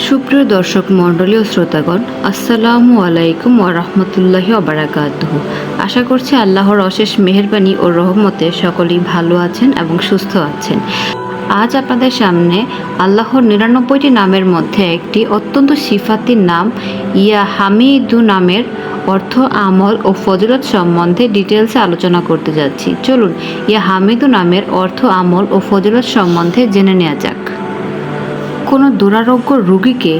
সুপ্রিয় দর্শক মণ্ডলী ও শ্রোতাগণ, আসসালামু আলাইকুম ওয়া রাহমাতুল্লাহি ওয়া বারাকাতুহু। আশা করছি আল্লাহর অশেষ মেহেরবানি ও রহমতে সকলেই ভালো আছেন এবং সুস্থ আছেন। আজ আপনাদের সামনে আল্লাহর ৯৯টি নামের মধ্যে একটি অত্যন্ত সিফাতি নাম ইয়া হামিদু নামের অর্থ, আমল ও ফজিলত সম্বন্ধে ডিটেলসে আলোচনা করতে যাচ্ছি। চলুন ইয়া হামিদু নামের অর্থ, আমল ও ফজিলত সম্বন্ধে জেনে নেওয়া যাক। কোনো দুরারোগ্য রোগীকে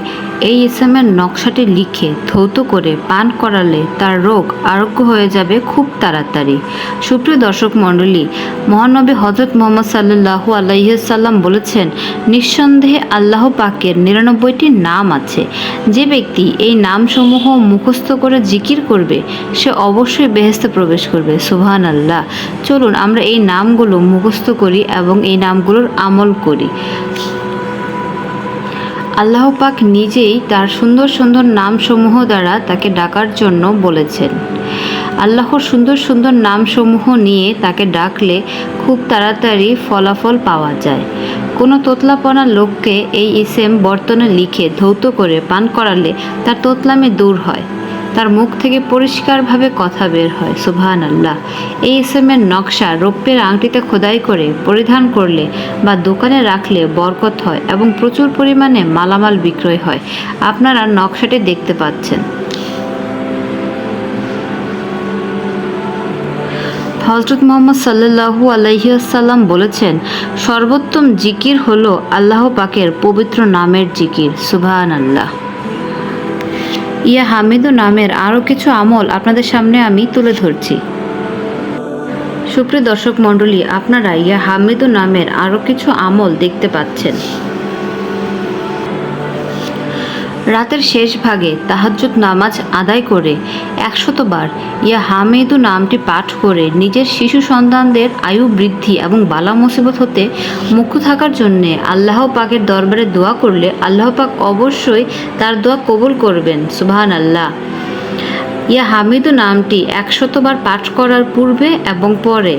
এই ইসলামের নকশাটি লিখে ধৌত করে পান করালে তার রোগ আরোগ্য হয়ে যাবে খুব তাড়াতাড়ি। সুপ্রিয় দর্শক মণ্ডলী, মহানবী হজরত মুহাম্মদ সাল্লাল্লাহু আলাইহি সাল্লাম বলেছেন, নিঃসন্দেহে আল্লাহ পাকের ৯৯টি নাম আছে। যে ব্যক্তি এই নামসমূহ মুখস্থ করে জিকির করবে সে অবশ্যই বেহেশতে প্রবেশ করবে। সুবহানাল্লাহ। চলুন আমরা এই নামগুলো মুখস্থ করি এবং এই নামগুলোর আমল করি। আল্লাহ পাক নিজেই তার সুন্দর সুন্দর নামসমূহ দ্বারা তাকে ডাকার জন্য বলেছেন। আল্লাহর সুন্দর সুন্দর নামসমূহ নিয়ে তাকে ডাকলে খুব তাড়াতাড়ি ফলাফল পাওয়া যায়। কোনো তোতলাপনা লোককে এই ইসেম বর্তনে লিখে ধৌত করে পান করালে তার তোতলামি দূর হয়, তার মুখ থেকে পরিষ্কারভাবে কথা বের হয়। সুবহানাল্লাহ। এই ইসেমের নকশা রৌপ্যের আংটিতে খোদাই করে পরিধান করলে বা দোকানে রাখলে বরকত হয় এবং প্রচুর পরিমাণে মালামাল বিক্রয় হয়। আপনারা নকশাটি দেখতে পাচ্ছেন। হযরত মুহাম্মদ সাল্লাল্লাহু আলাইহি ওয়াসাল্লাম বলেছেন, সর্বোত্তম জিকির হলো আল্লাহ পাকের পবিত্র নামের জিকির। সুবহানাল্লাহ। ইয়া হামিদু নামের আরও কিছু আমল আপনাদের সামনে আমি তুলে ধরছি। সুপ্রিয় দর্শক মণ্ডলী, আপনারা ইয়া হামিদু নামের আরও কিছু আমল দেখতে পাচ্ছেন। রাতের শেষ ভাগে তাহাজ্জুদ নামাজ আদায় করে ১০০ বার ইয়া হামিদু নামটি পাঠ করে নিজের শিশু সন্তানদের আয়ু বৃদ্ধি এবং বালা মুসিবত হতে মুক্ত থাকার জন্যে আল্লাহ পাকের দরবারে দোয়া করলে আল্লাহ পাক অবশ্যই তার দোয়া কবুল করবেন। সুবহানাল্লাহ। ইয়া হামিদু নামটি ১০০ বার পাঠ করার পূর্বে এবং পরে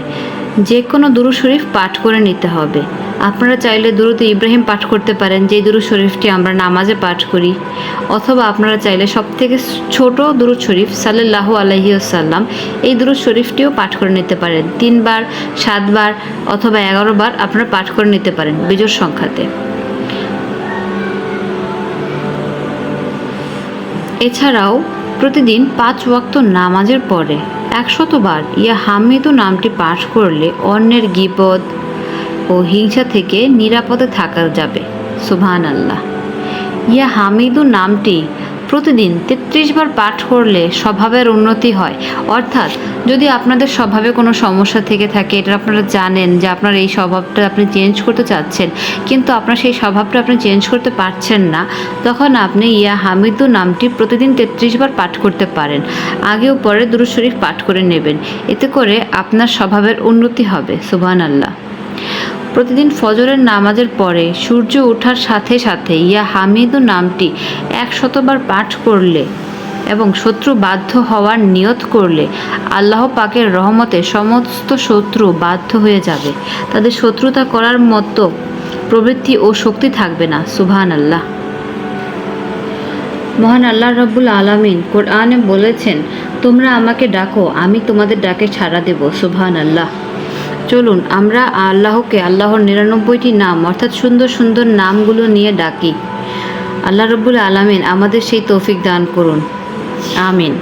যে কোনো দুরূদ শরীফ পাঠ করে নিতে হবে। আপনারা চাইলে দুরূদ ইব্রাহিম পাঠ করতে পারেন, যে দুরূদ শরীফটি আমরা নামাজে পাঠ করি, অথবা আপনারা চাইলে সবথেকে ছোট দুরূদ শরীফ সাল্লাল্লাহু আলাইহি ওয়াসাল্লাম এই দুরূদ শরীফটিও পাঠ করে নিতে পারেন। ৩ বার, ৭ বার অথবা ১১ বার আপনারা পাঠ করে নিতে পারেন বিজোড় সংখ্যাতে। এছাড়াও প্রতিদিন ৫ ওয়াক্ত নামাজের পরে ১০০ বার ইয়া হামিদু নামটি পাঠ করলে অন্যের গীবত ও হিংসা থেকে নিরাপদে থাকা যাবে। সুবহানাল্লাহ। ইয়া হামিদু নামটি প্রতিদিন ৩৩ বার পাঠ করলে স্বভাবের উন্নতি হয়। অর্থাৎ যদি আপনাদের স্বভাবে কোনো সমস্যা থেকে থাকে, এটা আপনারা জানেন যে আপনার এই স্বভাবটা আপনি চেঞ্জ করতে চাচ্ছেন, কিন্তু আপনার সেই স্বভাবটা আপনি চেঞ্জ করতে পারছেন না, তখন আপনি ইয়া হামিদু নামটি প্রতিদিন ৩৩ বার পাঠ করতে পারেন। আগে ও পরে দুরূদ শরীফ পাঠ করে নেবেন, এতে করে আপনার স্বভাবের উন্নতি হবে। সুবহানাল্লাহ। প্রতিদিন ফজরের নামাজের পরে সূর্য ওঠার সাথে সাথে ইয়া হামিদু নামটি ১০০ বার পাঠ করলে এবং শত্রু বাধ্য হওয়ার নিয়ত করলে আল্লাহ পাকের রহমতে সমস্ত শত্রু বাধ্য হয়ে যাবে, তাদের শত্রুতা করার মতো প্রবৃত্তি ও শক্তি থাকবে না। সুবহানাল্লাহ। মহান আল্লাহ রাব্বুল আলামিন কোরআনে বলেছেন, তোমরা আমাকে ডাকো, আমি তোমাদের ডাকে সাড়া দেব। সুবহানাল্লাহ। চলুন আমরা আল্লাহকে আল্লাহর ৯৯টি নাম অর্থাৎ সুন্দর সুন্দর নামগুলো নিয়ে ডাকি। আল্লাহ রাব্বুল আলামিন আমাদের সেই তৌফিক দান করুন। আমিন।